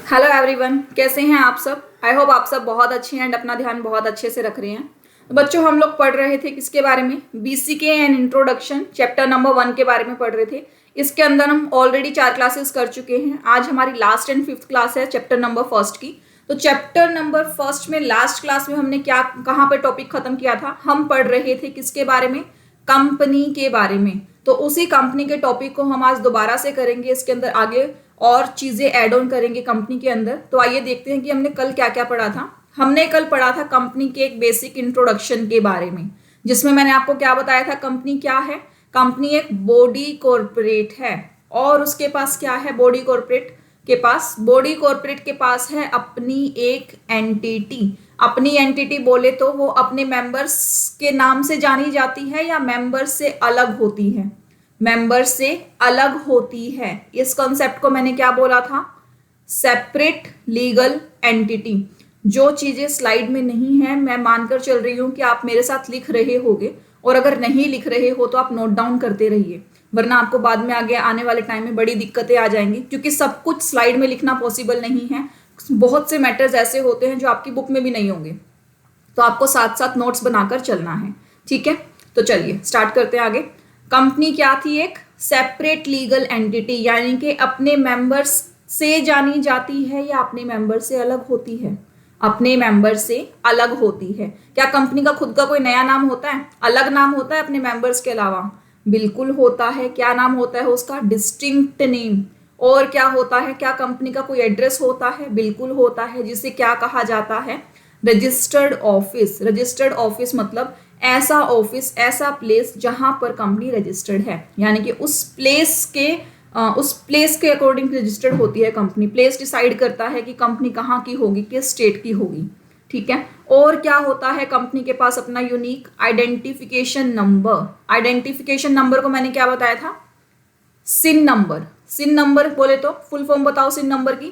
Hello everyone, कैसे हैं आप सब। आई होप आप सब बहुत अच्छे हैं एंड अपना ध्यान बहुत अच्छे से रख रहे हैं। तो बच्चों, हम लोग पढ़ रहे थे किसके बारे में? BCK and introduction chapter number 1 के बारे में पढ़ रहे थे। इसके अंदर हम ऑलरेडी 4 क्लासेस कर चुके हैं। आज हमारी लास्ट एंड 5th क्लास है चैप्टर नंबर 1 की। तो चैप्टर नंबर 1 में लास्ट क्लास में हमने क्या कहाँ पे टॉपिक खत्म किया था? हम पढ़ रहे थे किसके बारे में? कंपनी के बारे में। तो उसी कंपनी के टॉपिक को हम आज दोबारा से करेंगे। इसके अंदर आगे और चीजें ऐड ऑन करेंगे कंपनी के अंदर। तो आइए देखते हैं कि हमने कल क्या क्या पढ़ा था। हमने कल पढ़ा था कंपनी के एक बेसिक इंट्रोडक्शन के बारे में, जिसमें मैंने आपको क्या बताया था? कंपनी क्या है? कंपनी एक बॉडी कॉर्पोरेट है। और उसके पास क्या है? बॉडी कॉर्पोरेट के पास है अपनी एक एंटिटी। अपनी एंटिटी बोले तो वो अपने मेंबर्स के नाम से जानी जाती है या मेंबर से अलग होती है? मेंबर से अलग होती है। इस कॉन्सेप्ट को मैंने क्या बोला था? Separate legal entity. जो चीजें स्लाइड में नहीं है, मैं मानकर चल रही हूं कि आप मेरे साथ लिख रहे होगे, और अगर नहीं लिख रहे हो तो आप नोट डाउन करते रहिए, वरना आपको बाद में आगे आने वाले टाइम में बड़ी दिक्कतें आ जाएंगी, क्योंकि सब कुछ स्लाइड में लिखना पॉसिबल नहीं है। बहुत से मैटर्स ऐसे होते हैं जो आपकी बुक में भी नहीं होंगे, तो आपको साथ साथ नोट्स बनाकर चलना है। ठीक है, तो चलिए स्टार्ट करते हैं आगे। कंपनी क्या थी? एक सेपरेट लीगल एंटिटी, यानी कि अपने मेंबर्स से जानी जाती है या अपने मेंबर से अलग होती है? अपने मेंबर से अलग होती है। क्या कंपनी का खुद का कोई नया नाम होता है? अलग नाम होता है अपने मेंबर्स के अलावा? बिल्कुल होता है। क्या नाम होता है उसका? Distinct name. और क्या होता है? क्या कंपनी का कोई एड्रेस होता है? बिल्कुल होता है, जिसे क्या कहा जाता है? Registered office. रजिस्टर्ड ऑफिस मतलब ऐसा ऑफिस, ऐसा प्लेस जहां पर कंपनी रजिस्टर्ड है, यानी कि उस प्लेस के अकॉर्डिंग रजिस्टर्ड होती है कंपनी। प्लेस डिसाइड करता है कि कंपनी कहाँ की होगी, किस स्टेट की होगी। ठीक है। और क्या होता है? कंपनी के पास अपना unique identification number. Identification number को मैंने क्या बताया था? सिन नंबर। सिन नंबर बोले तो फुल फॉर्म बताओ सिन नंबर की।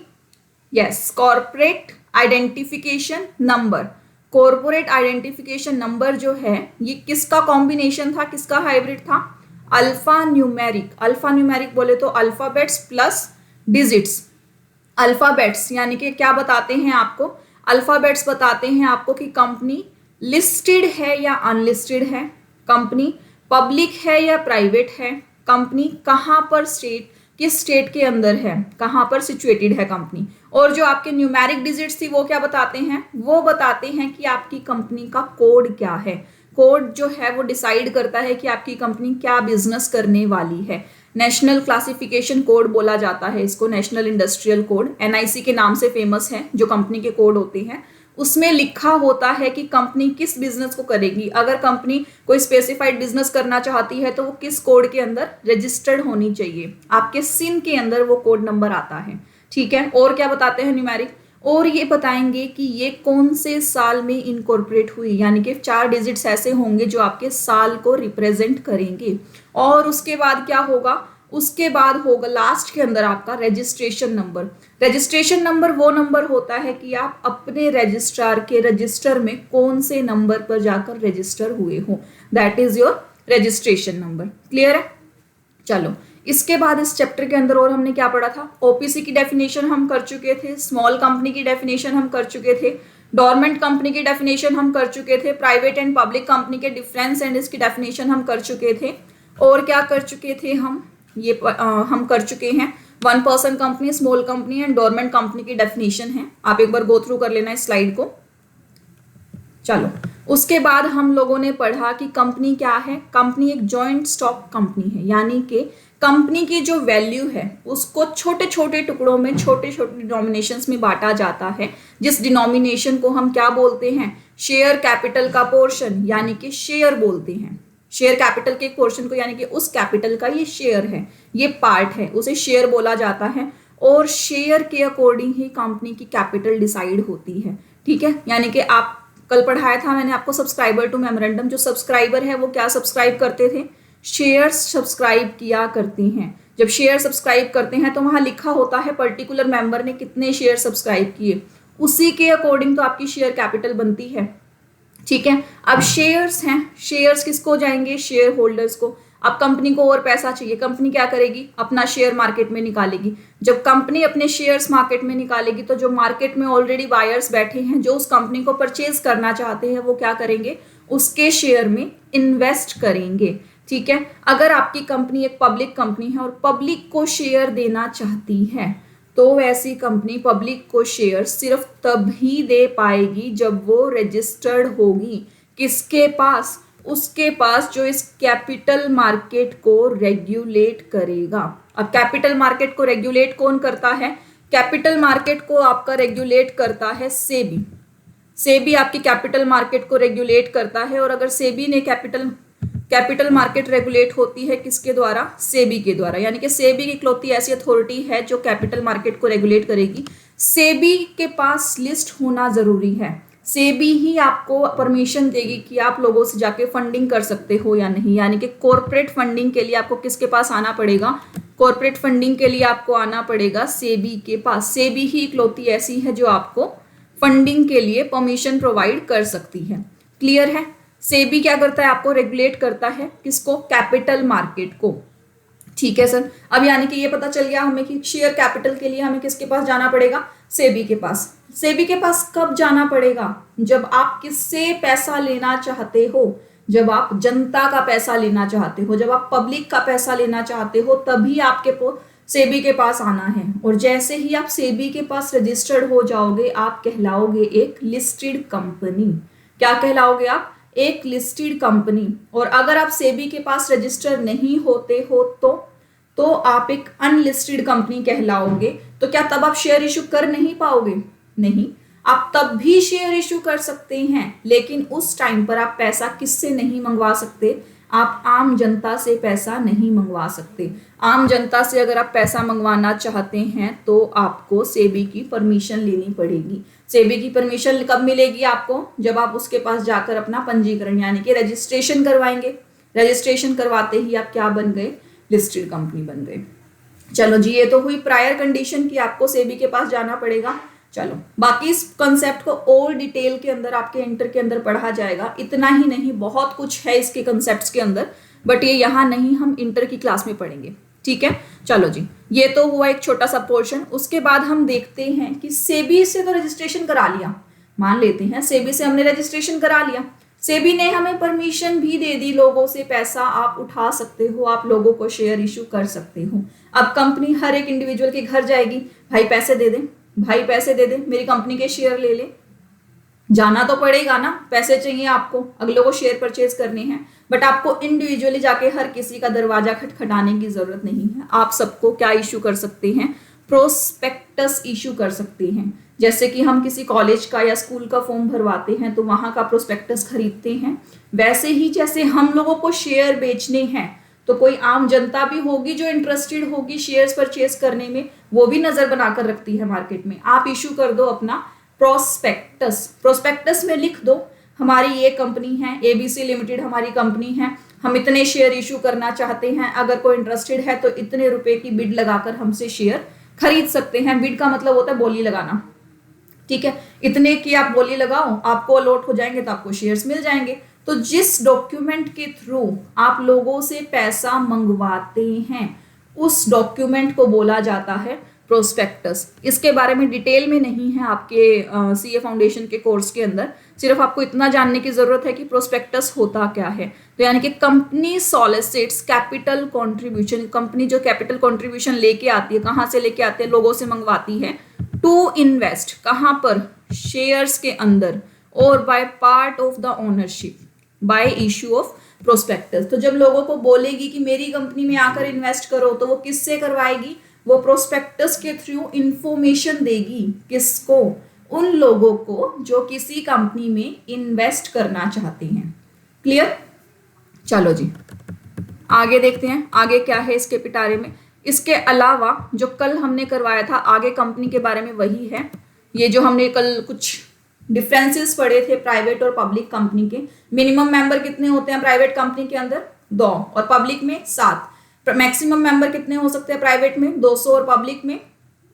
Yes, corporate identification number. Corporate identification number जो है, ये किसका कॉम्बिनेशन था, किसका हाइब्रिड था? Alpha numeric. अल्फा न्यूमेरिक बोले तो अल्फाबेट्स प्लस डिजिट्स। अल्फाबेट्स यानी कि क्या बताते हैं आपको? अल्फाबेट्स बताते हैं आपको कि कंपनी लिस्टेड है या अनलिस्टेड है, कंपनी पब्लिक है या प्राइवेट है, कंपनी कहाँ पर स्टेट, किस स्टेट के अंदर है, कहाँ पर सिचुएटेड है कंपनी। और जो आपके न्यूमेरिक डिजिट्स थी वो क्या बताते हैं? वो बताते हैं कि आपकी कंपनी का कोड क्या है। कोड जो है वो डिसाइड करता है कि आपकी कंपनी क्या बिजनेस करने वाली है। नेशनल क्लासिफिकेशन कोड बोला जाता है इसको, नेशनल इंडस्ट्रियल कोड, एनआईसी के नाम से फेमस है। जो कंपनी के कोड होते हैं उसमें लिखा होता है कि कंपनी किस बिजनेस को करेगी। अगर कंपनी कोई स्पेसिफाइड बिजनेस करना चाहती है तो वो किस कोड के अंदर रजिस्टर्ड होनी चाहिए। आपके सिन के अंदर वो कोड नंबर आता है। ठीक है। और क्या बताते हैं न्यूमेरिक? और ये बताएंगे कि ये कौन से साल में इनकॉर्पोरेट हुई, यानी कि 4 डिजिट्स ऐसे होंगे जो आपके साल को रिप्रेजेंट करेंगे। और उसके बाद क्या होगा? उसके बाद होगा लास्ट के अंदर आपका रजिस्ट्रेशन नंबर। रजिस्ट्रेशन नंबर वो नंबर होता है कि आप अपने रजिस्ट्रार के रजिस्टर में कौन से नंबर पर जाकर रजिस्टर हुए हो, that is your registration number. Clear है? चलो, इसके बाद इस चैप्टर के अंदर और हमने क्या पढ़ा था? ओपीसी की डेफिनेशन हम कर चुके थे, स्मॉल कंपनी की डेफिनेशन हम कर चुके थे, डोरमेंट कंपनी की डेफिनेशन हम कर चुके थे, प्राइवेट एंड पब्लिक कंपनी के डिफरेंस एंड इसकी डेफिनेशन हम कर चुके थे। और क्या कर चुके थे हम? हम कर चुके हैं 1 person company, small company and dormant company की डेफिनेशन है। आप एक बार गो थ्रू कर लेना इस स्लाइड को। चलो, उसके बाद हम लोगों ने पढ़ा कि कंपनी क्या है। कंपनी एक जॉइंट स्टॉक कंपनी है, यानी कि कंपनी की जो वैल्यू है उसको छोटे छोटे टुकड़ों में, छोटे छोटे डिनोमिनेशंस में बांटा जाता है, जिस डिनोमिनेशन को हम क्या बोलते हैं? शेयर कैपिटल का पोर्शन, यानी कि शेयर बोलते हैं। शेयर कैपिटल के एक पोर्शन को, यानी कि उस कैपिटल का ये शेयर है, ये पार्ट है, उसे शेयर बोला जाता है। और शेयर के अकॉर्डिंग ही कंपनी की कैपिटल डिसाइड होती है। ठीक है। यानी कि आप कल पढ़ाया था मैंने आपको सब्सक्राइबर टू मेमोरेंडम। जो सब्सक्राइबर है वो क्या सब्सक्राइब करते थे? शेयर्स सब्सक्राइब किया करते हैं। जब शेयर सब्सक्राइब करते हैं तो वहां लिखा होता है पर्टिकुलर मेंबर ने कितने शेयर सब्सक्राइब किए, उसी के अकॉर्डिंग तो आपकी शेयर कैपिटल बनती है। ठीक है। अब शेयर्स हैं, शेयर्स किसको जाएंगे? शेयर होल्डर्स को। अब कंपनी को और पैसा चाहिए, कंपनी क्या करेगी, अपना शेयर मार्केट में निकालेगी। जब कंपनी अपने शेयर्स मार्केट में निकालेगी तो जो मार्केट में ऑलरेडी बायर्स बैठे हैं जो उस कंपनी को परचेज करना चाहते हैं, वो क्या करेंगे, उसके शेयर में इन्वेस्ट करेंगे। ठीक है, अगर आपकी कंपनी एक पब्लिक कंपनी है और पब्लिक को शेयर देना चाहती है तो ऐसी कंपनी पब्लिक को शेयर सिर्फ तभी दे पाएगी जब वो रजिस्टर्ड होगी। किसके पास, उसके पास जो इस कैपिटल मार्केट को रेगुलेट करेगा। अब कैपिटल मार्केट को रेगुलेट कौन करता है, कैपिटल मार्केट को आपका रेगुलेट करता है सेबी। सेबी आपकी कैपिटल मार्केट को रेगुलेट करता है, और अगर सेबी ने कैपिटल मार्केट रेगुलेट होती है किसके द्वारा, सेबी के द्वारा। यानी कि सेबी की इकलौती ऐसी अथॉरिटी है जो कैपिटल मार्केट को रेगुलेट करेगी। सेबी के पास लिस्ट होना जरूरी है, सेबी ही आपको परमिशन देगी कि आप लोगों से जाके फंडिंग कर सकते हो या नहीं। यानी कि कॉर्पोरेट फंडिंग के लिए आपको किसके पास आना पड़ेगा, कॉर्पोरेट फंडिंग के लिए आपको आना पड़ेगा सेबी के पास। सेबी ही इकलौती ऐसी है जो आपको फंडिंग के लिए परमिशन प्रोवाइड कर सकती है। क्लियर है, सेबी क्या करता है, आपको रेगुलेट करता है किसको, कैपिटल मार्केट को। ठीक है सर, अब यानी कि ये पता चल गया हमें कि शेयर कैपिटल के लिए हमें किसके पास जाना पड़ेगा, सेबी के पास। सेबी के पास कब जाना पड़ेगा, जब आप किससे पैसा लेना चाहते हो, जब आप जनता का पैसा लेना चाहते हो, जब आप पब्लिक का पैसा लेना चाहते हो, तभी आपके सेबी के पास आना है। और जैसे ही आप सेबी के पास रजिस्टर्ड हो जाओगे आप कहलाओगे एक लिस्टेड कंपनी। क्या कहलाओगे आप, एक लिस्टेड कंपनी। और अगर आप सेबी के पास रजिस्टर नहीं होते हो तो आप एक अनलिस्टेड कंपनी कहलाओगे। तो क्या तब आप शेयर इशू कर नहीं पाओगे, नहीं, आप तब भी शेयर इशू कर सकते हैं, लेकिन उस टाइम पर आप पैसा किससे नहीं मंगवा सकते, आप आम जनता से पैसा नहीं मंगवा सकते। आम जनता से अगर आप पैसा मंगवाना चाहते हैं तो आपको सेबी की परमिशन लेनी पड़ेगी। सेबी की परमिशन कब मिलेगी आपको, जब आप उसके पास जाकर अपना पंजीकरण यानी कि रजिस्ट्रेशन करवाएंगे। रजिस्ट्रेशन करवाते ही आप क्या बन गए, लिस्टेड कंपनी बन गए। चलो जी, ये तो हुई प्रायर कंडीशन कि आपको सेबी के पास जाना पड़ेगा। चलो बाकी इस कॉन्सेप्ट को और डिटेल के अंदर आपके इंटर के अंदर पढ़ा जाएगा। इतना ही नहीं, बहुत कुछ है इसके कॉन्सेप्ट्स के अंदर, बट ये यहाँ नहीं, हम इंटर की क्लास में पढ़ेंगे। ठीक है, चलो जी, ये तो हुआ एक छोटा सा पोर्शन। उसके बाद हम देखते हैं कि सेबी से तो रजिस्ट्रेशन करा लिया, मान लेते हैं सेबी से हमने रजिस्ट्रेशन करा लिया, सेबी ने हमें परमिशन भी दे दी, लोगों से पैसा आप उठा सकते हो, आप लोगों को शेयर इशू कर सकते हो। अब कंपनी हर एक इंडिविजुअल के घर जाएगी, भाई पैसे दे दे, भाई पैसे दे दे, मेरी कंपनी के शेयर ले ले। जाना तो पड़ेगा ना, पैसे चाहिए आपको, अगलों को शेयर परचेज करने हैं, बट आपको इंडिविजुअली जाके हर किसी का दरवाजा खटखटाने की जरूरत नहीं है। आप सबको क्या इशू कर सकते हैं, प्रोस्पेक्टस इशू कर सकते हैं। जैसे कि हम किसी कॉलेज का या स्कूल का फॉर्म भरवाते हैं तो वहां का प्रोस्पेक्टस खरीदते हैं, वैसे ही जैसे हम लोगों को शेयर बेचने हैं तो कोई आम जनता भी होगी जो इंटरेस्टेड होगी शेयर्स परचेज करने में, वो भी नजर बनाकर रखती है मार्केट में। आप इशू कर दो अपना प्रोस्पेक्टस, प्रोस्पेक्टस में लिख दो हमारी ये कंपनी है, एबीसी लिमिटेड हमारी कंपनी है, हम इतने शेयर इशू करना चाहते हैं, अगर कोई इंटरेस्टेड है तो इतने रुपए की बिड लगाकर हमसे शेयर खरीद सकते हैं। बिड का मतलब होता है बोली लगाना, ठीक है, इतने की आप बोली लगाओ, आपको अलॉट हो जाएंगे तो आपको शेयर्स मिल जाएंगे। तो जिस डॉक्यूमेंट के थ्रू आप लोगों से पैसा मंगवाते हैं उस डॉक्यूमेंट को बोला जाता है प्रोस्पेक्टस। इसके बारे में डिटेल में नहीं है आपके सीए फाउंडेशन के कोर्स के अंदर, सिर्फ आपको इतना जानने की जरूरत है कि प्रोस्पेक्टस होता क्या है। तो यानी कि कंपनी सॉलिसिट्स कैपिटल कंट्रीब्यूशन, कंपनी जो कैपिटल कंट्रीब्यूशन लेके आती है, कहाँ से लेके आती है, लोगों से मंगवाती है, टू इन्वेस्ट, कहाँ पर, शेयर्स के अंदर, और by part of the ownership bye issue of prospectus. तो जब लोगों को बोलेगी कि मेरी कंपनी में आकर इन्वेस्ट करो तो वो किससे करवाएगी, वो प्रोस्पेक्टस के थ्रू इंफॉर्मेशन देगी, किसको, उन लोगों को जो किसी कंपनी में इन्वेस्ट करना चाहते हैं। क्लियर, चलो जी आगे देखते हैं आगे क्या है इसके पिटारे में। इसके अलावा जो कल हमने करवाया था आगे कंपनी के बारे में वही है, ये जो हमने कल कुछ डिफरेंसेस पढ़े थे प्राइवेट और पब्लिक कंपनी के। मिनिमम मेंबर कितने होते हैं प्राइवेट कंपनी के अंदर, 2, और पब्लिक में 7। मैक्सिमम मेंबर कितने हो सकते हैं प्राइवेट में, 200, और पब्लिक में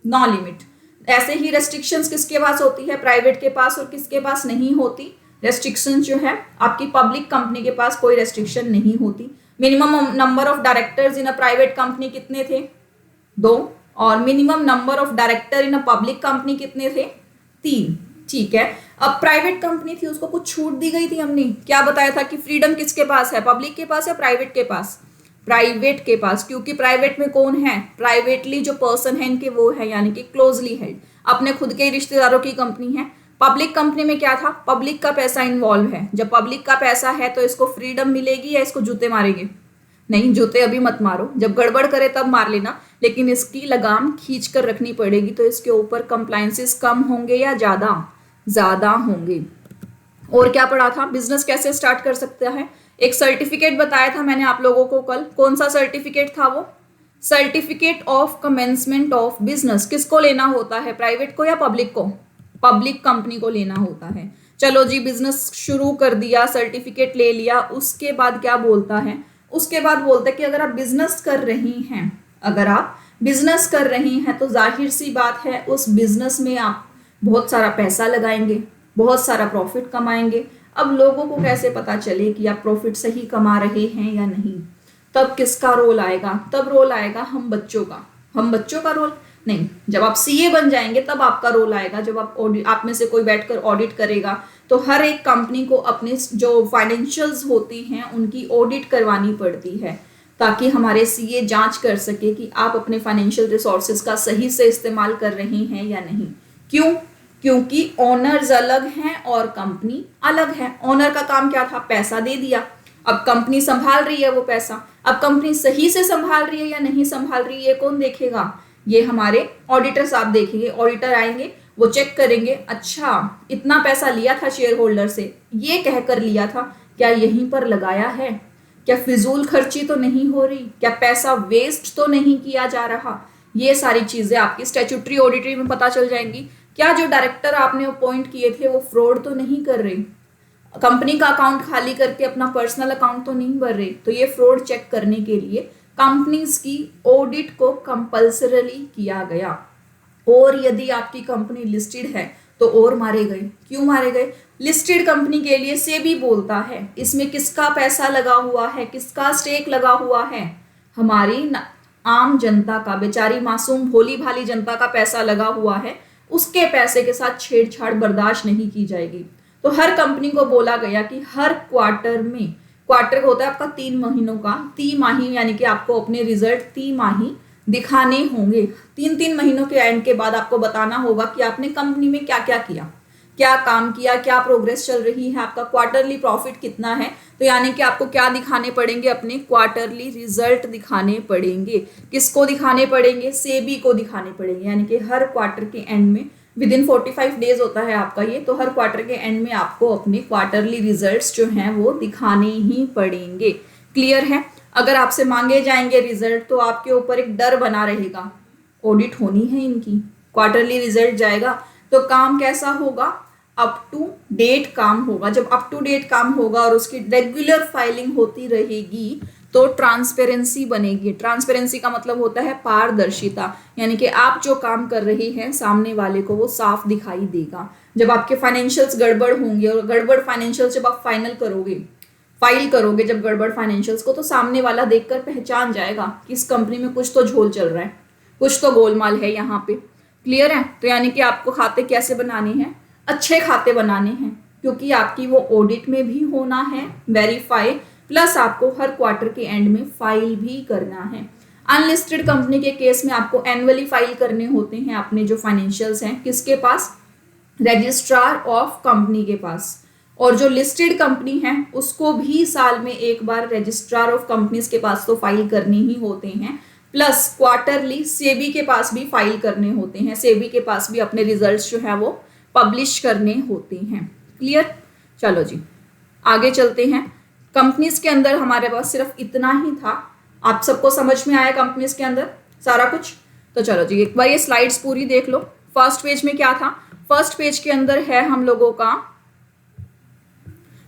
नो लिमिट। ऐसे ही रेस्ट्रिक्शंस किसके पास होती है, प्राइवेट के पास, और किसके पास नहीं होती, रेस्ट्रिक्शंस जो है आपकी पब्लिक कंपनी के पास कोई रेस्ट्रिक्शन नहीं होती। Minimum number of directors in a private company कितने थे? 2। और minimum number of director in a public company कितने थे? 3। ठीक है, अब प्राइवेट कंपनी थी, उसको कुछ छूट दी गई थी। हमने क्या बताया था कि फ्रीडम किसके पास है, पब्लिक के पास या प्राइवेट के पास? प्राइवेट के पास, क्योंकि प्राइवेट में कौन है? प्राइवेटली जो पर्सन है इनके वो है, यानी कि क्लोजली हेल्ड, अपने खुद के रिश्तेदारों की कंपनी है। पब्लिक कंपनी में क्या था? पब्लिक का पैसा इन्वॉल्व है। जब पब्लिक का पैसा है तो इसको फ्रीडम मिलेगी या इसको जूते मारेंगे? नहीं, जूते अभी मत मारो, जब गड़बड़ करे तब मार लेना, लेकिन इसकी लगाम खींच कर रखनी पड़ेगी। तो इसके ऊपर कंप्लायंसेस कम होंगे या ज्यादा होंगे। और क्या पढ़ा था? बिजनेस कैसे स्टार्ट कर सकता है? एक सर्टिफिकेट बताया था मैंने आप लोगों को कल। कौन सा सर्टिफिकेट था वो? Certificate of commencement of business. किसको लेना होता है, प्राइवेट को या पब्लिक को? पब्लिक कंपनी को लेना होता है। चलो जी, बिजनेस शुरू कर दिया, सर्टिफिकेट ले लिया, उसके बाद क्या बोलता है? उसके बाद बोलता है कि अगर आप बिजनेस कर रही हैं, अगर आप बिजनेस कर रही हैं तो जाहिर सी बात है उस बिजनेस में आप बहुत सारा पैसा लगाएंगे, बहुत सारा प्रॉफिट कमाएंगे। अब लोगों को कैसे पता चले कि आप प्रॉफिट सही कमा रहे हैं या नहीं? तब किसका रोल आएगा? तब रोल आएगा हम बच्चों का। हम बच्चों का रोल नहीं, जब आप सीए बन जाएंगे तब आपका रोल आएगा। जब आप में से कोई बैठकर ऑडिट करेगा तो हर एक कंपनी को अपने जो फाइनेंशियल्स होती हैं उनकी ऑडिट करवानी पड़ती है, ताकि हमारे सीए जांच कर सके कि आप अपने फाइनेंशियल रिसोर्सेज का सही से इस्तेमाल कर रही हैं या नहीं। क्यों? क्योंकि ओनर्स अलग हैं और कंपनी अलग है। ओनर का काम क्या था? पैसा दे दिया। अब कंपनी संभाल रही है वो पैसा। अब कंपनी सही से संभाल रही है या नहीं संभाल रही है, ये कौन देखेगा? ये हमारे ऑडिटर साहब देखेंगे। ऑडिटर आएंगे, वो चेक करेंगे, अच्छा इतना पैसा लिया था शेयर होल्डर से, ये कहकर लिया था, क्या यहीं पर लगाया है? क्या फिजूल खर्ची तो नहीं हो रही? क्या पैसा वेस्ट तो नहीं किया जा रहा? ये सारी चीजें आपकी स्टैट्यूटरी ऑडिटरी में पता चल जाएंगी। क्या जो डायरेक्टर आपने अपॉइंट किए थे वो फ्रॉड तो नहीं कर रहे? कंपनी का अकाउंट खाली करके अपना पर्सनल अकाउंट तो नहीं भर रहे? तो ये फ्रॉड चेक करने के लिए कंपनीज की ऑडिट को कंपल्सरली किया गया। और यदि आपकी कंपनी लिस्टेड है तो और मारे गए। क्यों मारे गए? लिस्टेड कंपनी के लिए सेबी बोलता है इसमें किसका पैसा लगा हुआ है, किसका स्टेक लगा हुआ है? हमारी आम जनता का, बेचारी मासूम भोली भाली जनता का पैसा लगा हुआ है। उसके पैसे के साथ छेड़छाड़ बर्दाश्त नहीं की जाएगी। तो हर कंपनी को बोला गया कि हर क्वार्टर में, क्वार्टर होता है आपका 3 महीनों का, तिमाही, यानी कि आपको अपने रिजल्ट तिमाही दिखाने होंगे। 3 महीनों के एंड के बाद आपको बताना होगा कि आपने कंपनी में क्या क्या किया, क्या काम किया, क्या प्रोग्रेस चल रही है, आपका क्वार्टरली प्रॉफिट कितना है। तो यानी कि आपको क्या दिखाने पड़ेंगे? अपने क्वार्टरली रिजल्ट दिखाने पड़ेंगे। किसको दिखाने पड़ेंगे? सेबी को दिखाने पड़ेंगे। यानी कि हर क्वार्टर के एंड में, विद इन 45 डेज होता है आपका ये, तो हर क्वार्टर के एंड में आपको अपने क्वार्टरली रिजल्ट्स जो हैं वो दिखाने ही पड़ेंगे। क्लियर है? अगर आपसे मांगे जाएंगे रिजल्ट तो आपके ऊपर एक डर बना रहेगा, ऑडिट होनी है इनकी, क्वार्टरली रिजल्ट जाएगा तो काम कैसा होगा? अप टू डेट काम होगा। जब अप टू डेट काम होगा और उसकी रेगुलर फाइलिंग होती रहेगी तो ट्रांसपेरेंसी बनेगी। ट्रांसपेरेंसी का मतलब होता है पारदर्शिता, यानी कि आप जो काम कर रहे हैं सामने वाले को वो साफ दिखाई देगा। जब आपके फाइनेंशियल्स गड़बड़ होंगे और गड़बड़ फाइनेंशियल्स जब आप फाइल करोगे जब गड़बड़ फाइनेंशियल्स को, तो सामने वाला देखकर पहचान जाएगा कि इस कंपनी में कुछ तो झोल चल रहा है, कुछ तो गोलमाल है यहाँ पे। क्लियर है? तो यानी कि आपको खाते कैसे बनाने हैं? अच्छे खाते बनाने हैं, क्योंकि आपकी वो ऑडिट में भी होना है वेरीफाई, प्लस आपको हर क्वार्टर के एंड में फाइल भी करना है। अनलिस्टेड कंपनी के केस में आपको एनुअली फाइल करने होते हैं अपने जो फाइनेंशियल्स हैं। किसके पास? रजिस्ट्रार ऑफ कंपनी के पास। और जो लिस्टेड कंपनी है उसको भी साल में एक बार रजिस्ट्रार ऑफ कंपनीज के पास तो फाइल करने ही होते हैं, प्लस क्वार्टरली सेबी के पास भी फाइल करने होते हैं। सेबी के पास भी अपने रिजल्ट्स जो है वो पब्लिश करने होते हैं। क्लियर? चलो जी आगे चलते हैं। कंपनीज के अंदर हमारे पास सिर्फ इतना ही था। आप सबको समझ में आया कंपनीज के अंदर सारा कुछ? तो चलो जी एक बार ये स्लाइड्स पूरी देख लो। फर्स्ट पेज में क्या था? फर्स्ट पेज के अंदर है हम लोगों का,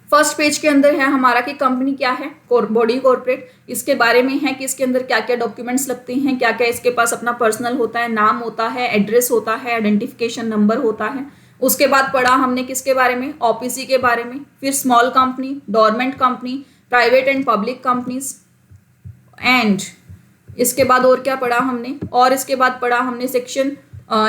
फर्स्ट पेज के अंदर है हमारा कि कंपनी क्या है, बॉडी कॉर्पोरेट, इसके बारे में है कि इसके अंदर क्या क्या डॉक्यूमेंट्स लगते हैं, क्या क्या इसके पास अपना पर्सनल होता है, नाम होता है, एड्रेस होता है, आइडेंटिफिकेशन नंबर होता है। उसके बाद पढ़ा हमने किसके बारे में? ओपीसी के बारे में। फिर small company, dormant company, private and public companies, and इसके बाद और क्या पढ़ा हमने, और इसके बाद पढ़ा हमने सेक्शन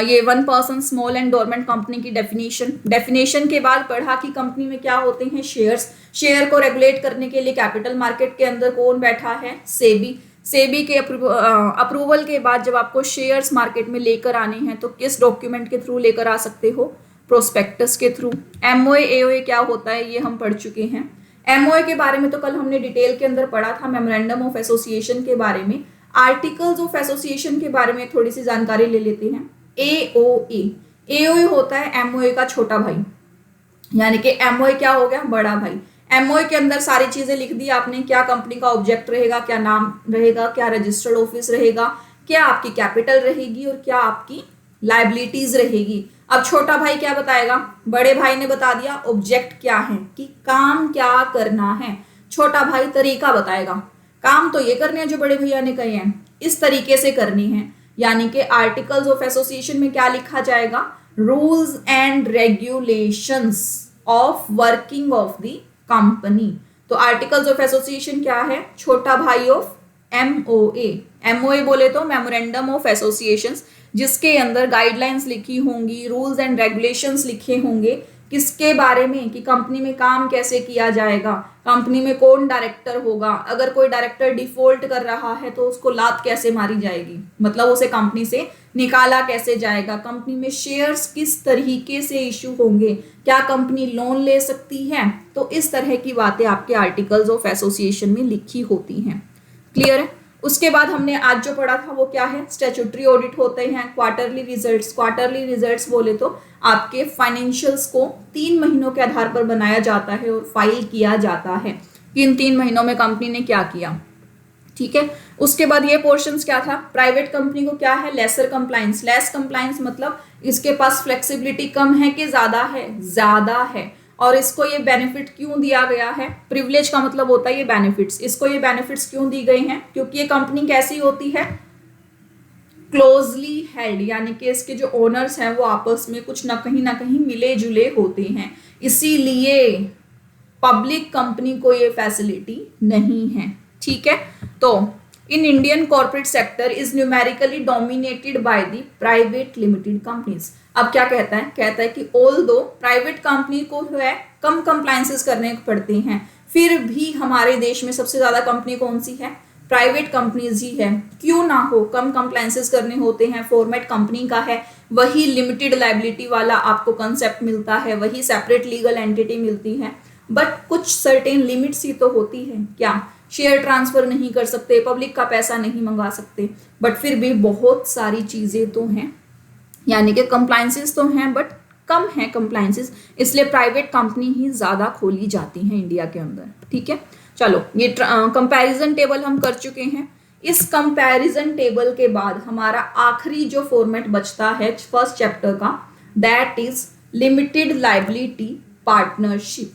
ये 1 person small and dormant company की डेफिनेशन के बाद पढ़ा कि कंपनी में क्या होते हैं शेयर्स, शेयर को रेगुलेट करने के लिए कैपिटल मार्केट के अंदर कौन बैठा है, सेबी के अप्रूवल के बाद जब आपको शेयर्स मार्केट में लेकर आने हैं तो किस डॉक्यूमेंट के थ्रू लेकर आ सकते हो, प्रोस्पेक्टस के थ्रू। एमओए एओए क्या होता है ये हम पढ़ चुके हैं। एमओए के बारे में तो कल हमने डिटेल के अंदर पढ़ा था, मेमोरेंडम ऑफ एसोसिएशन के बारे में। आर्टिकल्स ऑफ एसोसिएशन के बारे में थोड़ी सी जानकारी ले लेते हैं। एओए, एओए होता है एमओए का छोटा भाई, यानी कि एमओए क्या हो गया, बड़ा भाई। एमओए के अंदर सारी चीजें लिख दी आपने, क्या कंपनी का ऑब्जेक्ट रहेगा, क्या नाम रहेगा, क्या रजिस्टर्ड ऑफिस रहेगा, क्या आपकी कैपिटल रहेगी और क्या आपकी लाइबिलिटीज रहेगी। अब छोटा भाई क्या बताएगा, बड़े भाई ने बता दिया ऑब्जेक्ट क्या है कि काम क्या करना है, छोटा भाई तरीका बताएगा, काम तो ये करने हैं जो बड़े भैया ने कहे हैं, इस तरीके से करनी है। यानी कि आर्टिकल्स ऑफ एसोसिएशन में क्या लिखा जाएगा, rules and regulations of working of the company. तो आर्टिकल्स ऑफ एसोसिएशन क्या है, छोटा भाई ऑफ एमओए। एमओए बोले तो मेमोरेंडम ऑफ एसोसिएशंस, जिसके अंदर गाइडलाइंस लिखी होंगी, रूल्स एंड रेगुलेशंस लिखे होंगे, किसके बारे में कि कंपनी में काम कैसे किया जाएगा, कंपनी में कौन डायरेक्टर होगा, अगर कोई डायरेक्टर डिफॉल्ट कर रहा है तो उसको लात कैसे मारी जाएगी, मतलब उसे कंपनी से निकाला कैसे जाएगा, कंपनी में शेयर्स किस तरीके से इशू होंगे, क्या कंपनी लोन ले सकती है। तो इस तरह की बातें आपके आर्टिकल्स ऑफ एसोसिएशन में लिखी होती हैं। क्लियर है। उसके बाद हमने आज जो पढ़ा था वो क्या है, स्टैट्यूटरी ऑडिट होते हैं, क्वार्टरली रिजल्ट्स। क्वार्टरली रिजल्ट्स बोले तो आपके फाइनेंशियल्स को 3 महीनों के आधार पर बनाया जाता है और फाइल किया जाता है कि इन 3 महीनों में कंपनी ने क्या किया। ठीक है। उसके बाद ये पोर्शंस क्या था, प्राइवेट कंपनी को क्या है, लेसर कंप्लायंस। लेस कंप्लायंस मतलब इसके पास फ्लेक्सिबिलिटी कम है कि ज्यादा है, ज्यादा है। और इसको ये बेनिफिट क्यों दिया गया है, प्रिविलेज का मतलब होता है ये बेनिफिट्स, इसको ये बेनिफिट्स क्यों दी गई हैं, क्योंकि ये कंपनी कैसी होती है, क्लोजली हेल्ड, यानी कि इसके जो ओनर्स हैं वो आपस में कुछ ना कहीं मिले जुले होते हैं, इसीलिए पब्लिक कंपनी को ये फैसिलिटी नहीं है। ठीक है। तो in Indian corporate sector is numerically dominated by the private limited companies. अब क्या कहता है कि ऑल दो प्राइवेट कंपनी को जो है कम कंप्लायंसेस करने पड़ते हैं, फिर भी हमारे देश में सबसे ज्यादा कंपनी कौन सी है, प्राइवेट कंपनीज ही है। क्यों ना हो, कम कंप्लायंसेस करने होते हैं, फॉर्मेट कंपनी का है, वही लिमिटेड लाइबिलिटी वाला आपको कंसेप्ट मिलता है, वही सेपरेट लीगल एंटिटी मिलती है, बट कुछ सर्टेन लिमिट्स ही तो होती है। क्या, शेयर ट्रांसफर नहीं कर सकते, पब्लिक का पैसा नहीं मंगा सकते, बट फिर भी बहुत सारी चीजें तो हैं, यानी कि कंप्लायंसेस तो हैं बट कम है कंप्लायंसेस, इसलिए प्राइवेट कंपनी ही ज्यादा खोली जाती हैं इंडिया के अंदर। ठीक है। चलो, ये कंपैरिजन टेबल हम कर चुके हैं। इस कंपैरिजन टेबल के बाद हमारा आखिरी जो फॉर्मेट बचता है फर्स्ट चैप्टर का, that is limited liability partnership.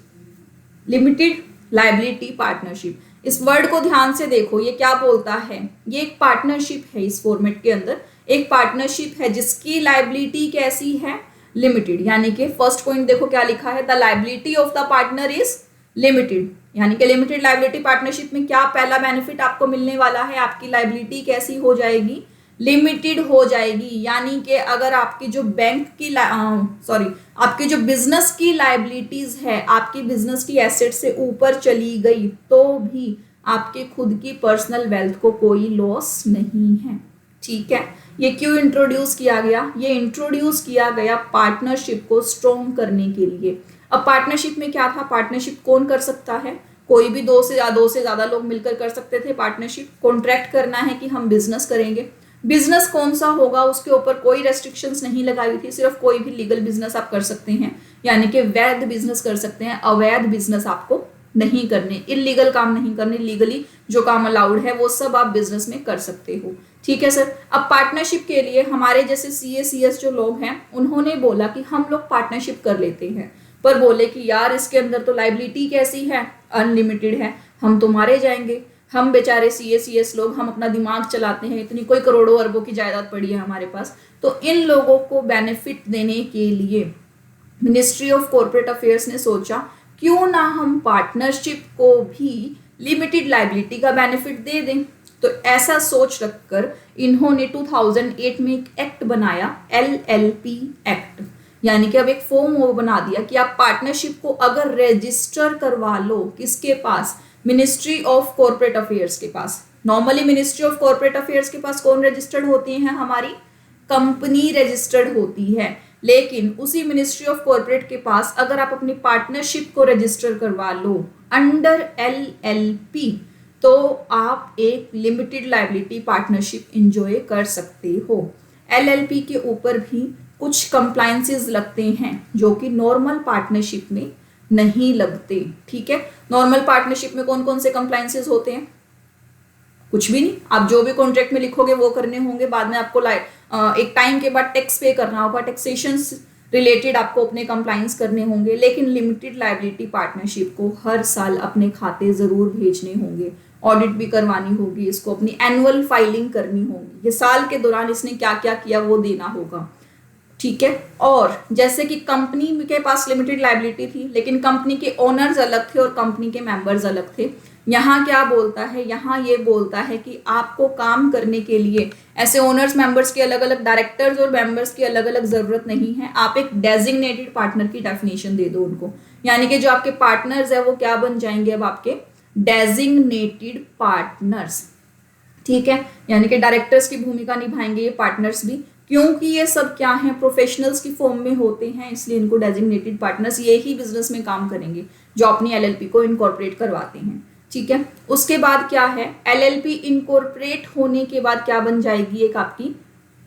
Limited liability partnership, इस वर्ड को ध्यान से देखो, ये क्या बोलता है, ये एक पार्टनरशिप है। इस फॉर्मेट के अंदर एक पार्टनरशिप है जिसकी लायबिलिटी कैसी है, लिमिटेड। यानी कि फर्स्ट पॉइंट देखो क्या लिखा है, the liability of the partner is limited, यानी कि लिमिटेड लायबिलिटी पार्टनरशिप में क्या पहला बेनिफिट आपको मिलने वाला है, आपकी लायबिलिटी कैसी हो जाएगी, लिमिटेड हो जाएगी। यानी कि अगर आपकी जो बैंक की आपकी जो बिजनेस की लायबिलिटीज है, आपकी बिजनेस की एसेट से ऊपर चली गई तो भी आपके खुद की पर्सनल वेल्थ को कोई लॉस नहीं है। ठीक है। ये क्यों इंट्रोड्यूस किया गया, ये इंट्रोड्यूस किया गया पार्टनरशिप को स्ट्रॉन्ग करने के लिए। अब पार्टनरशिप में क्या था, पार्टनरशिप कौन कर सकता है, कोई भी दो से ज्यादा लोग मिलकर कर सकते थे पार्टनरशिप। कॉन्ट्रैक्ट करना है कि हम बिजनेस करेंगे, बिजनेस कौन सा होगा उसके ऊपर कोई रेस्ट्रिक्शंस नहीं लगाई हुई थी, सिर्फ कोई भी लीगल बिजनेस आप कर सकते हैं, यानी कि वैध बिजनेस कर सकते हैं, अवैध बिजनेस आपको नहीं करने, इलीगल काम नहीं करने, लीगली जो काम अलाउड है वो सब आप बिजनेस में कर सकते हो। ठीक है सर। अब पार्टनरशिप के लिए हमारे जैसे CA/CS जो लोग हैं उन्होंने बोला कि हम लोग पार्टनरशिप कर लेते हैं, पर बोले कि यार इसके अंदर तो लायबिलिटी कैसी है, अनलिमिटेड है, हम तो मारे जाएंगे, हम बेचारे CA/CS लोग, हम अपना दिमाग चलाते हैं, इतनी कोई करोड़ों अरबों की जायदाद पड़ी है हमारे पास। तो इन लोगों को बेनिफिट देने के लिए मिनिस्ट्री ऑफ कॉर्पोरेट अफेयर्स ने सोचा क्यों ना हम पार्टनरशिप को भी लिमिटेड लायबिलिटी का बेनिफिट दे दें। तो ऐसा सोच रखकर इन्होंने 2008 में एक एक्ट बनाया, LLP एक्ट, यानी कि अब एक फॉर्म वो बना दिया कि आप पार्टनरशिप को अगर रजिस्टर करवा लो, किसके पास, मिनिस्ट्री ऑफ कॉर्पोरेट अफेयर्स के पास। Normally ministry of corporate affairs के पास कौन रजिस्टर्ड होती है, हमारी कंपनी रजिस्टर्ड होती है, लेकिन उसी मिनिस्ट्री ऑफ कॉर्पोरेट के पास अगर आप अपनी पार्टनरशिप को रजिस्टर करवा लो अंडर LLP, तो आप एक लिमिटेड लायबिलिटी पार्टनरशिप एंजॉय कर सकते हो। LLP के ऊपर भी कुछ कंप्लायंसेस लगते हैं जो कि नॉर्मल पार्टनरशिप में नहीं लगते। ठीक है, नॉर्मल पार्टनरशिप में कौन कौन से कंप्लायंसेस होते हैं, कुछ भी नहीं, आप जो भी कॉन्ट्रैक्ट में लिखोगे वो करने होंगे, बाद में आपको एक टाइम के बाद टैक्स पे करना होगा, टैक्सेशन रिलेटेड आपको अपने कंप्लायंस करने होंगे, लेकिन लिमिटेड लायबिलिटी पार्टनरशिप को हर साल अपने खाते जरूर भेजने होंगे, ऑडिट भी करवानी होगी, इसको अपनी एनुअल फाइलिंग करनी होगी, ये साल के दौरान इसने क्या क्या किया वो देना होगा। ठीक है, और जैसे कि कंपनी के पास लिमिटेड लायबिलिटी थी, लेकिन कंपनी के ओनर्स अलग थे और कंपनी के मेंबर्स अलग थे, यहाँ क्या बोलता है, यहाँ ये बोलता है कि आपको काम करने के लिए ऐसे ओनर्स मेंबर्स के अलग अलग, डायरेक्टर्स और मेंबर्स की अलग अलग जरूरत नहीं है, आप एक डेजिग्नेटेड पार्टनर की डेफिनेशन दे दो उनको, यानी कि जो आपके पार्टनर्स है वो क्या बन जाएंगे, अब आपके डेजिग्नेटेड पार्टनर्स। ठीक है, यानी कि डायरेक्टर्स की भूमिका निभाएंगे ये पार्टनर्स भी, क्योंकि ये सब क्या है, प्रोफेशनल्स की फॉर्म में होते हैं, इसलिए इनको डेजिग्नेटेड पार्टनर्स, ये ही बिजनेस में काम करेंगे जो अपनी LLP को इनकॉर्पोरेट करवाते हैं। ठीक है, उसके बाद क्या है, LLP इनकॉर्पोरेट होने के बाद क्या बन जाएगी, एक आपकी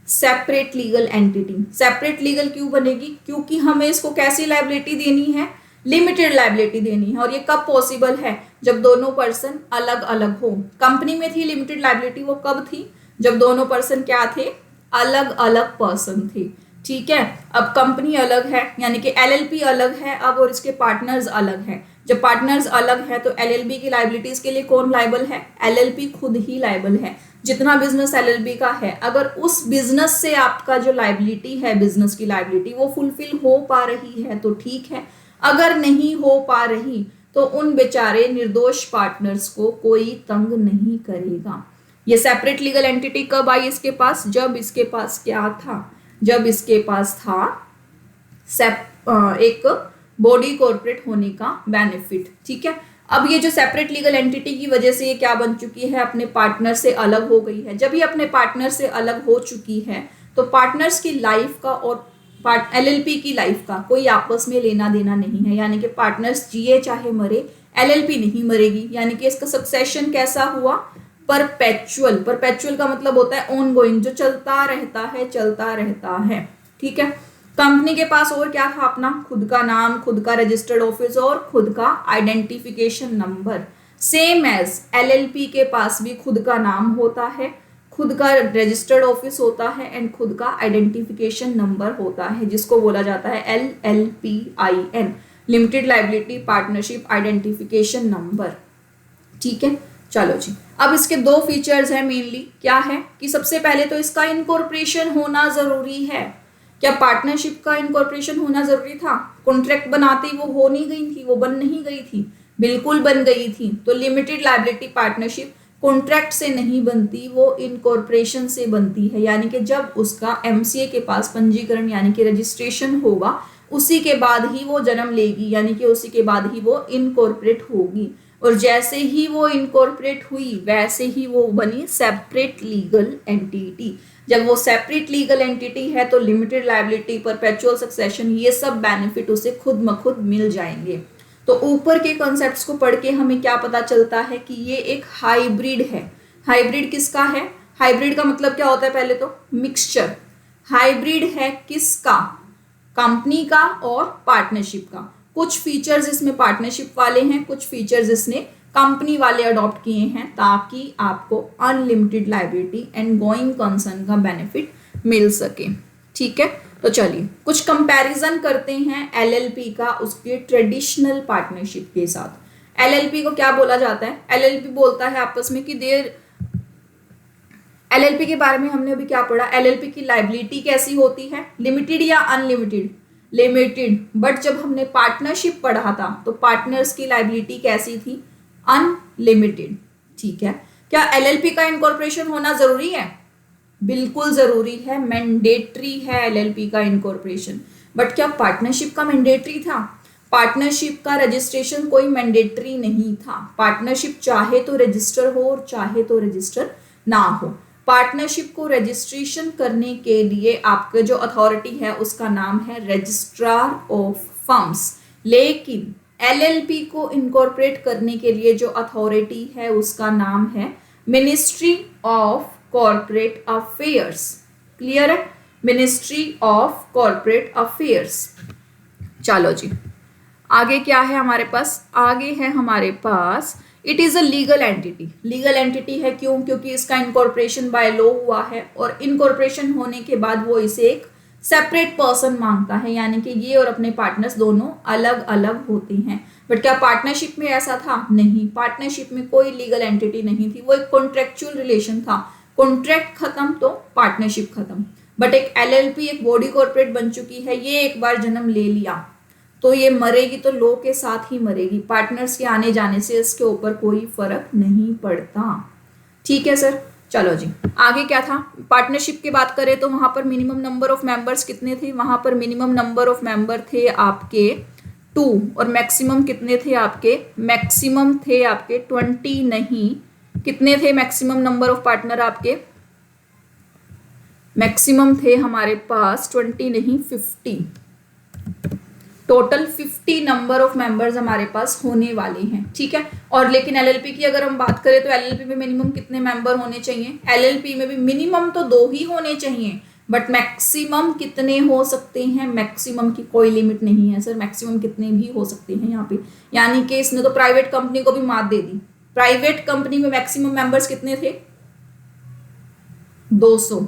separate legal entity. Separate legal क्यों बनेगी, क्योंकि हमें इसको कैसी लायबिलिटी देनी है, लिमिटेड लायबिलिटी देनी है, और ये कब पॉसिबल है, जब दोनों पर्सन अलग अलग हो। कंपनी में थी लिमिटेड लायबिलिटी, वो कब थी, जब दोनों पर्सन क्या थे, अलग अलग पर्सन थे। ठीक है, अब कंपनी अलग है यानी कि LLP अलग है अब, और इसके पार्टनर्स अलग है। जब पार्टनर्स अलग है तो LLP की लायबिलिटीज के लिए कौन लायबल है, LLP खुद ही लायबल है। जितना बिजनेस LLP का है, अगर उस बिजनेस से आपका जो लायबिलिटी है, बिजनेस की लायबिलिटी वो फुलफिल हो पा रही है तो ठीक है, अगर नहीं हो पा रही तो उन बेचारे निर्दोष पार्टनर्स को कोई तंग नहीं करेगा। ये सेपरेट लीगल एंटिटी कब आई इसके पास, जब इसके पास क्या था, जब इसके पास था एक बॉडी कॉर्पोरेट होने का बेनिफिट। ठीक है, अब ये जो सेपरेट लीगल एंटिटी की वजह से ये क्या बन चुकी है, अपने पार्टनर से अलग हो गई है। जब ये अपने पार्टनर से अलग हो चुकी है तो पार्टनर्स की लाइफ का और LLP की लाइफ का कोई आपस में लेना देना नहीं है, यानी कि पार्टनर्स जिए चाहे मरे, LLP नहीं मरेगी। यानी कि इसका सक्सेशन कैसा हुआ, परपेचुअल। परपेचुअल का मतलब होता है ऑन गोइंग, जो चलता रहता है, चलता रहता है। ठीक है, कंपनी के पास और क्या था, अपना खुद का नाम, खुद का रजिस्टर्ड ऑफिस और खुद का identification number. Same as LLP के पास भी खुद का नाम होता है, खुद का रजिस्टर्ड ऑफिस होता है एंड खुद का आइडेंटिफिकेशन नंबर होता है, जिसको बोला जाता है LLPIN, limited liability partnership identification number. ठीक है, चलो जी, अब इसके दो फीचर्स हैं मेनली, क्या है कि सबसे पहले तो इसका इनकॉर्पोरेशन होना जरूरी है। क्या पार्टनरशिप का इनकॉर्पोरेशन होना जरूरी था, कॉन्ट्रैक्ट बनाते ही वो हो नहीं गई थी, वो बन नहीं गई थी, बिल्कुल बन गई थी। तो लिमिटेड लायबिलिटी पार्टनरशिप कॉन्ट्रैक्ट से नहीं बनती, वो इनकॉर्पोरेशन से बनती है, यानी कि जब उसका MCA के पास पंजीकरण यानी कि रजिस्ट्रेशन होगा, उसी के बाद ही वो जन्म लेगी, यानी कि उसी के बाद ही वो इनकॉर्पोरेट होगी। और जैसे ही वो इनकॉर्पोरेट हुई वैसे ही वो बनी सेपरेट लीगल एंटिटी। जब वो सेपरेट लीगल एंटिटी है तो लिमिटेड लायबिलिटी, परपेचुअल सक्सेशन, ये सब बेनिफिट उसे खुद म खुद मिल जाएंगे। तो ऊपर के कॉन्सेप्ट्स को पढ़ के हमें क्या पता चलता है कि ये एक हाइब्रिड है। हाइब्रिड किसका है, हाइब्रिड का मतलब क्या होता है, पहले तो मिक्सचर। हाइब्रिड है किसका, कंपनी का और पार्टनरशिप का। कुछ फीचर्स इसमें पार्टनरशिप वाले हैं, कुछ फीचर्स इसने कंपनी वाले अडॉप्ट किए हैं, ताकि आपको unlimited liability and going concern का बेनिफिट मिल सके। ठीक है, तो चलिए कुछ कंपैरिजन करते हैं LLP का उसके ट्रेडिशनल पार्टनरशिप के साथ। LLP को क्या बोला जाता है, LLP बोलता है आपस में कि LLP के बारे में हमने अभी क्या पढ़ा, LLP की लायबिलिटी कैसी होती है, लिमिटेड या अनलिमिटेड, लिमिटेड। बट जब हमने पार्टनरशिप पढ़ा था तो पार्टनर्स की लायबिलिटी कैसी थी, अनलिमिटेड। ठीक है, क्या एलएलपी का इनकॉर्पोरेशन होना जरूरी है? बिल्कुल जरूरी है, मैंडेटरी है एलएलपी का इनकॉर्पोरेशन। बट क्या पार्टनरशिप का मैंडेटरी था? पार्टनरशिप का रजिस्ट्रेशन कोई मैंडेटरी नहीं था। पार्टनरशिप चाहे तो रजिस्टर हो और चाहे तो रजिस्टर ना हो। पार्टनरशिप को रजिस्ट्रेशन करने के लिए आपका जो अथॉरिटी है उसका नाम है रजिस्ट्रार ऑफ फर्म्स। लेकिन एलएलपी को इनकॉर्पोरेट करने के लिए जो अथॉरिटी है उसका नाम है ministry of corporate affairs. Clear है? Ministry of corporate affairs. चलो जी, आगे क्या है हमारे पास? आगे है हमारे पास it is a legal entity. Legal entity है क्यों? क्योंकि इसका इनकॉर्पोरेशन बाय लॉ हुआ है और इनकॉर्पोरेशन होने के बाद वो इसे एक सेपरेट पर्सन मांगता है, यानी कि ये और अपने पार्टनर्स दोनों अलग अलग होते हैं। बट क्या पार्टनरशिप में ऐसा था? नहीं, पार्टनरशिप में कोई लीगल एंटिटी नहीं थी, वो एक कॉन्ट्रेक्चुअल रिलेशन था। कॉन्ट्रैक्ट खत्म तो पार्टनरशिप खत्म। बट एक एलएलपी एक बॉडी कॉर्पोरेट बन चुकी है, ये एक बार जन्म ले लिया तो ये मरेगी तो लॉ के साथ ही मरेगी। पार्टनर्स के आने जाने से इसके ऊपर कोई फर्क नहीं पड़ता। ठीक है सर, चलो जी, आगे क्या था? पार्टनरशिप की बात करें तो वहां पर मिनिमम नंबर ऑफ मेंबर्स कितने थे? वहां पर मिनिमम नंबर ऑफ मेंबर थे आपके 2 और मैक्सिमम कितने थे आपके? मैक्सिमम थे आपके 20 नहीं, कितने थे मैक्सिमम नंबर ऑफ पार्टनर आपके? मैक्सिमम थे हमारे पास 20 नहीं 50। टोटल 50 नंबर ऑफ मेंबर्स हमारे पास होने वाले हैं। ठीक है, और लेकिन एलएलपी की अगर हम बात करें तो एलएलपी में मिनिमम कितने मेंबर होने चाहिए? एलएलपी में भी मिनिमम तो 2 ही होने चाहिए, बट मैक्सिमम कितने हो सकते हैं? मैक्सिमम की कोई लिमिट नहीं है सर, मैक्सिमम कितने भी हो सकते हैं यहाँ पे। यानी कि इसने तो प्राइवेट कंपनी को भी मात दे दी। प्राइवेट कंपनी में मैक्सिमम मेंबर्स कितने थे? 200।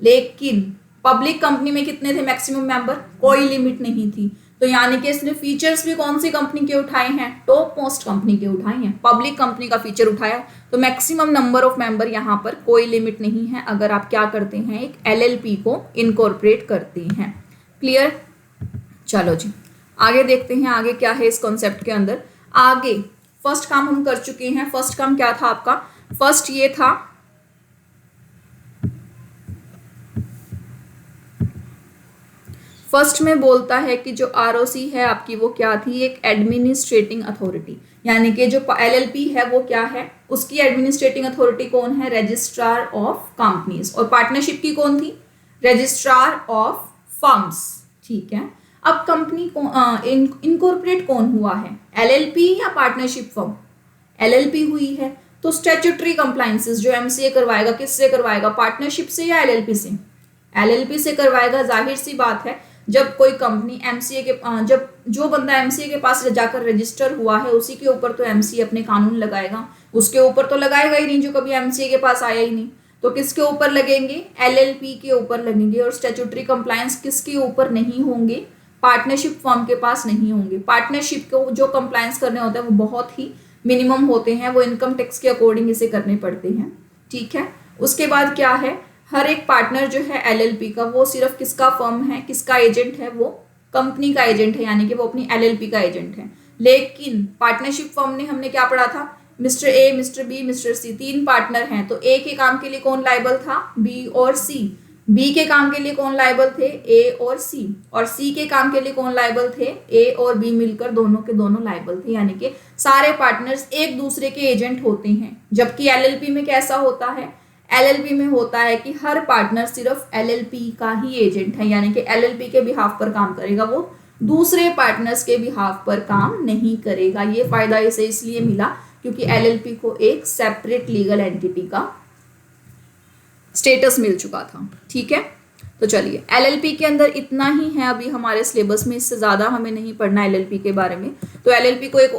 लेकिन पब्लिक कंपनी में कितने थे मैक्सिमम मेंबर? कोई लिमिट नहीं थी। तो यानी कि इसने फीचर्स भी कौन सी कंपनी के उठाए हैं? टॉप मोस्ट कंपनी के उठाए हैं, पब्लिक कंपनी का फीचर उठाया। तो मैक्सिमम नंबर ऑफ मेंबर यहाँ पर कोई लिमिट नहीं है अगर आप क्या करते हैं, एक एलएलपी को इनकॉर्पोरेट करते हैं। क्लियर? चलो जी, आगे देखते हैं आगे क्या है इस कॉन्सेप्ट के अंदर। आगे फर्स्ट काम हम कर चुके हैं। फर्स्ट काम क्या था आपका? फर्स्ट ये था फर्स्ट में बोलता है कि जो आरओसी है आपकी वो क्या थी? एक एडमिनिस्ट्रेटिंग अथॉरिटी। यानी कि जो एलएलपी है वो क्या है? उसकी एडमिनिस्ट्रेटिंग अथॉरिटी कौन है? Registrar of companies. और पार्टनरशिप की कौन थी? Registrar of firms. ठीक है, अब कंपनी को इनकॉर्पोरेट कौन हुआ है? एलएलपी या पार्टनरशिप फर्म? एलएलपी हुई है, तो स्टैट्यूटरी कंप्लायंसेस जो एमसीए करवाएगा किससे करवाएगा? पार्टनरशिप से या एलएलपी से? एलएलपी से करवाएगा। जाहिर सी बात है, जब कोई कंपनी एमसीए के जब जो बंदा एमसीए के पास जाकर रजिस्टर हुआ है उसी के ऊपर तो एमसीए अपने कानून लगाएगा, उसके ऊपर तो लगाएगा ही नहीं जो कभी एमसीए के पास आया ही नहीं। तो किसके ऊपर लगेंगे? एलएलपी के ऊपर लगेंगे। और स्टैट्यूटरी कंप्लायंस किसके ऊपर नहीं होंगे? पार्टनरशिप फर्म के पास नहीं होंगे। पार्टनरशिप को जो कंप्लायंस करने होते हैं वो बहुत ही मिनिमम होते हैं, वो इनकम टैक्स के अकॉर्डिंग इसे करने पड़ते हैं। ठीक है, उसके बाद क्या है? हर एक पार्टनर जो है एलएलपी का वो सिर्फ किसका फर्म है, किसका एजेंट है? वो कंपनी का एजेंट है, यानी कि वो अपनी एलएलपी का एजेंट है। लेकिन पार्टनरशिप फर्म ने हमने क्या पढ़ा था? Mister A, mister B, mister C, 3 partner हैं। तो ए के काम के लिए कौन लायबल था? बी और सी। बी के काम के लिए कौन लायबल थे? ए और सी। और सी के काम के लिए कौन लायबल थे? ए और बी मिलकर दोनों के दोनों लायबल थे। यानी कि सारे पार्टनर्स एक दूसरे के एजेंट होते हैं। जबकि एलएलपी में कैसा होता है? एलएलपी में होता है कि हर पार्टनर सिर्फ एलएलपी का ही एजेंट है, यानी कि एलएलपी के बिहाफ पर काम करेगा, वो दूसरे पार्टनर्स के बिहाफ पर काम नहीं करेगा। ये फायदा इसे इसलिए मिला क्योंकि एलएलपी को एक सेपरेट लीगल एंटिटी का स्टेटस मिल चुका था। ठीक है, तो चलिए एलएलपी के अंदर इतना ही है अभी हमारे सिलेबस में, इससे ज्यादा हमें नहीं पढ़ना एलएलपी के बारे में। तो एलएलपी को एक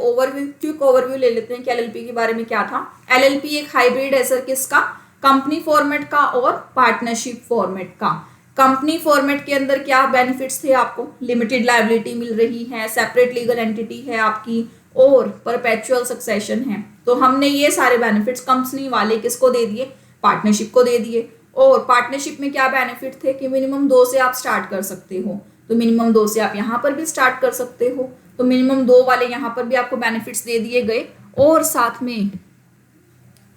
क्विक ओवरव्यू ले लेते हैं कि एलएलपी के बारे में क्या था। एलएलपी एक हाइब्रिड है सर, किसका? कंपनी फॉर्मेट का और पार्टनरशिप फॉर्मेट का। कंपनी फॉर्मेट के अंदर क्या बेनिफिट्स थे आपको? लिमिटेड लायबिलिटी मिल रही है, सेपरेट लीगल एंटिटी है आपकी और परपेचुअल सक्सेशन है। तो हमने ये सारे बेनिफिट्स कंपनी वाले किसको दे दिए? पार्टनरशिप को दे दिए। और पार्टनरशिप में क्या बेनिफिट थे कि मिनिमम 2 से आप स्टार्ट कर सकते हो, तो मिनिमम 2 से आप यहाँ पर भी स्टार्ट कर सकते हो। तो मिनिमम 2 वाले यहाँ पर भी आपको बेनिफिट्स दे दिए गए और साथ में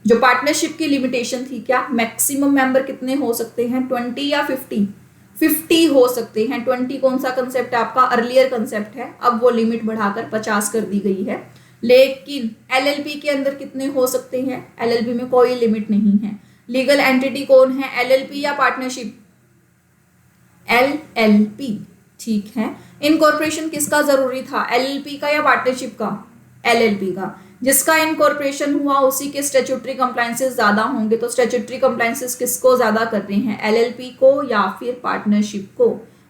जो पार्टनरशिप की लिमिटेशन थी, क्या मैक्सिमम मेंबर कितने हो सकते हैं, 20 या 50? 50 हो सकते हैं। 20 कौन सा कंसेप्ट है आपका, अर्लियर कंसेप्ट है, अब वो लिमिट बढ़ाकर 50 कर दी गई है। लेकिन एलएलपी के अंदर कितने हो सकते हैं, एलएलपी में कोई लिमिट नहीं है। लीगल एंटिटी कौन है, एलएलपी या पार्टनरशिप, एलएलपी, ठीक है। इनकॉर्पोरेशन किसका जरूरी था, एलएलपी का या पार्टनरशिप का, एलएलपी का। जिसका इनकॉर्पोरेशन हुआ उसी के स्टैट्यूटरी कंप्लायंसेस ज्यादा होंगे, तो स्टैट्यूटरी कंप्लायंसेस किसको ज्यादा कर रहे हैं, एलएलपी को या फिर पार्टनरशिप को,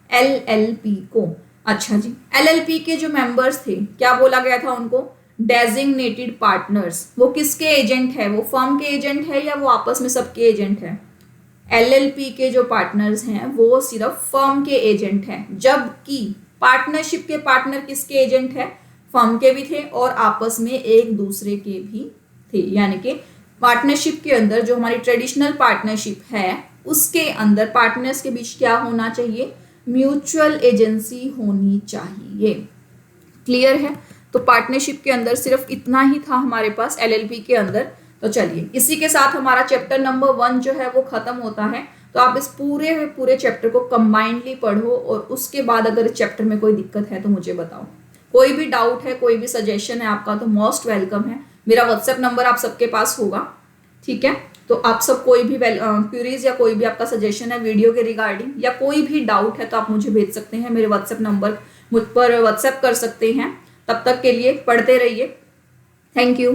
एलएलपी को। अच्छा जी, एलएलपी के जो मेंबर्स थे क्या बोला गया था उनको, डेजिग्नेटेड पार्टनर्स। वो किसके एजेंट है, वो फर्म के एजेंट है या वो आपस में सबके एजेंट है, एलएलपी के जो पार्टनर्स हैं वो सिर्फ फर्म के एजेंट हैं, जबकि पार्टनरशिप के पार्टनर किसके एजेंट है, फर्म के भी थे और आपस में एक दूसरे के भी थे। यानी कि पार्टनरशिप के अंदर जो हमारी ट्रेडिशनल पार्टनरशिप है उसके अंदर पार्टनर्स के बीच क्या होना चाहिए, म्यूचुअल एजेंसी होनी चाहिए। क्लियर है, तो पार्टनरशिप के अंदर सिर्फ इतना ही था हमारे पास एलएलपी के अंदर। तो चलिए इसी के साथ हमारा चैप्टर नंबर 1 जो है वो खत्म होता है। तो आप इस पूरे चैप्टर को कंबाइंडली पढ़ो और उसके बाद अगर इस चैप्टर में कोई दिक्कत है तो मुझे बताओ। कोई भी डाउट है, कोई भी सजेशन है आपका तो मोस्ट वेलकम है। मेरा व्हाट्सएप नंबर आप सबके पास होगा, ठीक है। तो आप सब कोई भी क्यूरीज या कोई भी आपका सजेशन है वीडियो के रिगार्डिंग या कोई भी डाउट है तो आप मुझे भेज सकते हैं, मेरे व्हाट्सएप नंबर मुझ पर व्हाट्सएप कर सकते हैं। तब तक के लिए पढ़ते रहिए। Thank you.